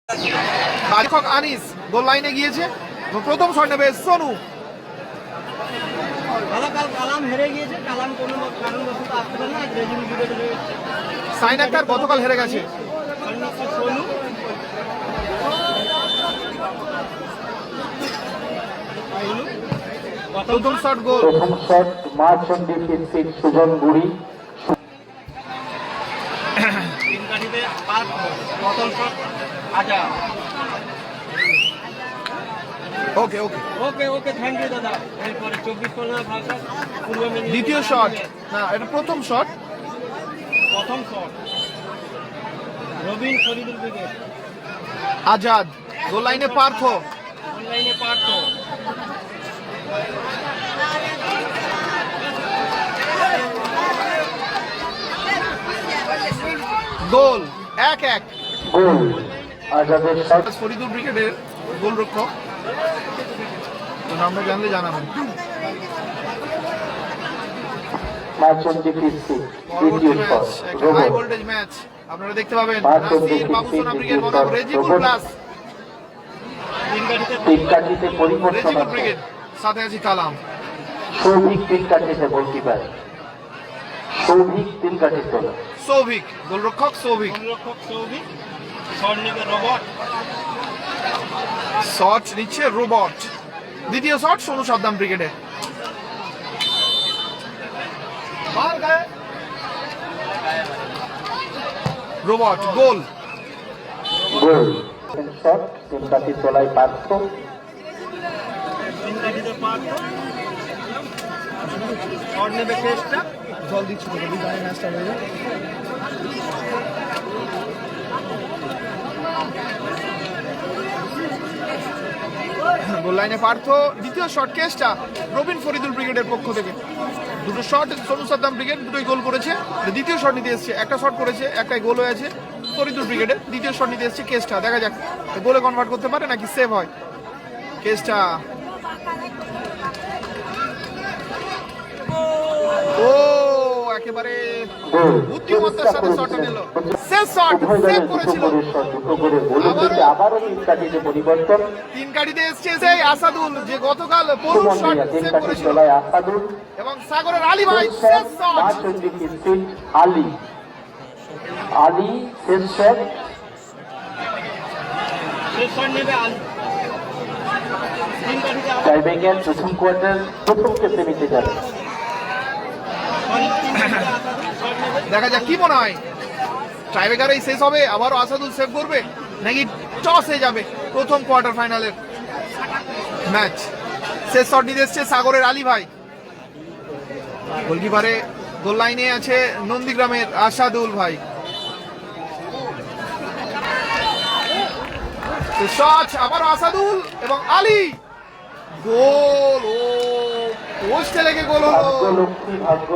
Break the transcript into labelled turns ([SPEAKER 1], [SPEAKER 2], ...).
[SPEAKER 1] বারিকক আনিস গোল লাইনে গিয়েছে, প্রথম শট নেবে সোনু।
[SPEAKER 2] কালাম হেরে গিয়েছে, কালাম কোনো কারণবশত আসতে পারে না।
[SPEAKER 1] সাইন আক্তার গতকাল হেরে গেছে।
[SPEAKER 2] সোনু
[SPEAKER 1] প্রথম শট গোল।
[SPEAKER 3] প্রথম শট মার্চন্ডি ফিক্সিং সুজন গুড়ি।
[SPEAKER 2] প্রথম শট আচ্ছা
[SPEAKER 1] ওকে ওকে
[SPEAKER 2] ওকে ওকে থ্যাংক ইউ দাদা। এরপরে 24 ভাষা পূর্ব মেদিনীপুর।
[SPEAKER 1] দ্বিতীয় শট না, এটা প্রথম শট।
[SPEAKER 2] প্রথম শট রবিন ফরিদুল ব্রিগেড।
[SPEAKER 1] আজাদ গোল লাইনে পার্থ।
[SPEAKER 2] অনলাইনে পার্থ।
[SPEAKER 1] গোল 1-1।
[SPEAKER 3] গোল আজাদের শট।
[SPEAKER 1] ফরিদুল ব্রিগেডের গোলরক্ষক, তো নামটা জানলে জানাবেন।
[SPEAKER 3] মার্চন্ডি ফিক্সিং
[SPEAKER 1] পরবর্তী
[SPEAKER 3] দ্বিতীয়
[SPEAKER 1] ম্যাচ
[SPEAKER 3] শট
[SPEAKER 1] একটা হাই
[SPEAKER 3] রোবট।
[SPEAKER 1] ভোল্টেজ ম্যাচ আপনারা দেখতে পাবেন।
[SPEAKER 3] মার্চন্ডি
[SPEAKER 1] নাসির বাবুসোনা
[SPEAKER 3] ফিক্সিং
[SPEAKER 1] ব্রিগেড
[SPEAKER 3] দ্বিতীয়
[SPEAKER 1] বনাম
[SPEAKER 3] শট
[SPEAKER 1] রেজিবুল
[SPEAKER 3] রোবট।
[SPEAKER 1] প্লাস।
[SPEAKER 3] তিন কাঠিতে পরিবর্তন
[SPEAKER 1] রেজিবুল
[SPEAKER 3] আছে।
[SPEAKER 1] ব্রিগেড সাথে আছে কালাম।
[SPEAKER 3] সৌভিক তিন কাঠিতে গোলকিপার। সৌভিক তিন কাঠি তোলা।
[SPEAKER 1] সৌভিক গোলরক্ষক সৌভিক।
[SPEAKER 2] গোলরক্ষক সৌভিক। শট নেবে রবট।
[SPEAKER 1] শট নিচ্ছে রোবট। দ্বিতীয় শট সোনু সাদ্দাম ব্রিগেডে। রোবট গোল।
[SPEAKER 3] গোল শট তিন কাঠি তোলায় পার্থ।
[SPEAKER 2] তিন কাঠিতে পার্থ। শট নেবে চেষ্টা।
[SPEAKER 1] জল দিচ্ছি তো ম্যাচটা হয়ে যায়। গোল লাইনে পার্থ। দ্বিতীয় শট কেসটা রবিন ফরিদুল ব্রিগেডের পক্ষ থেকে। দুটো শট সোনু সাদ্দাম ব্রিগেড দুটোই গোল করেছে। দ্বিতীয় শট নিতে এসছে, একটা শট করেছে, একটাই গোল হয়েছে ফরিদুল ব্রিগেডের। দ্বিতীয় শট নিতে এসছে কেসটা, দেখা যাক গোলে কনভার্ট করতে পারে নাকি সেভ হয়। কেসটা ও একেবারে বুদ্ধিমত্তার সাথে শটটা নিল। শেষ শট সেভ করেছিল।
[SPEAKER 3] আবারও তিন কাঠিতে পরিবর্তন।
[SPEAKER 1] তিন কাঠিতে এসছে সেই আসাদুল, যে গতকাল পরুণ শট সেভ
[SPEAKER 3] কাঠি
[SPEAKER 1] করেছিল,
[SPEAKER 3] তোলায় আসাদুল
[SPEAKER 1] এবং সাগরের আলী ভাই শেষ শট।
[SPEAKER 3] মার্চন্ডি ফিক্সিং আলী। আলী শেষ শট।
[SPEAKER 2] শেষ শট নেবে আলী। তিন কাঠিতে
[SPEAKER 3] টাইব্রেকার প্রথম কোয়ার্টার প্রথমকে সেমিতে যাবে।
[SPEAKER 1] দেখা যাক কি মনে হয়, টাইব্রেকারেই শেষ হবে, আবারও আসাদুল সেভ করবে নাকি টসে যাবে প্রথম কোয়ার্টার ফাইনালের ম্যাচ। শেষ শট নিতে এসছে সাগরের আলী ভাই। গোলকিপারে গোল লাইনে আছে নন্দীগ্রামের আসাদুল ভাই। শট আবারও আসাদুল এবং আলী। গোল, ও পোস্টে লেগে গোল হলো।
[SPEAKER 3] ভাগ্য লক্ষ্মী ভাগ্য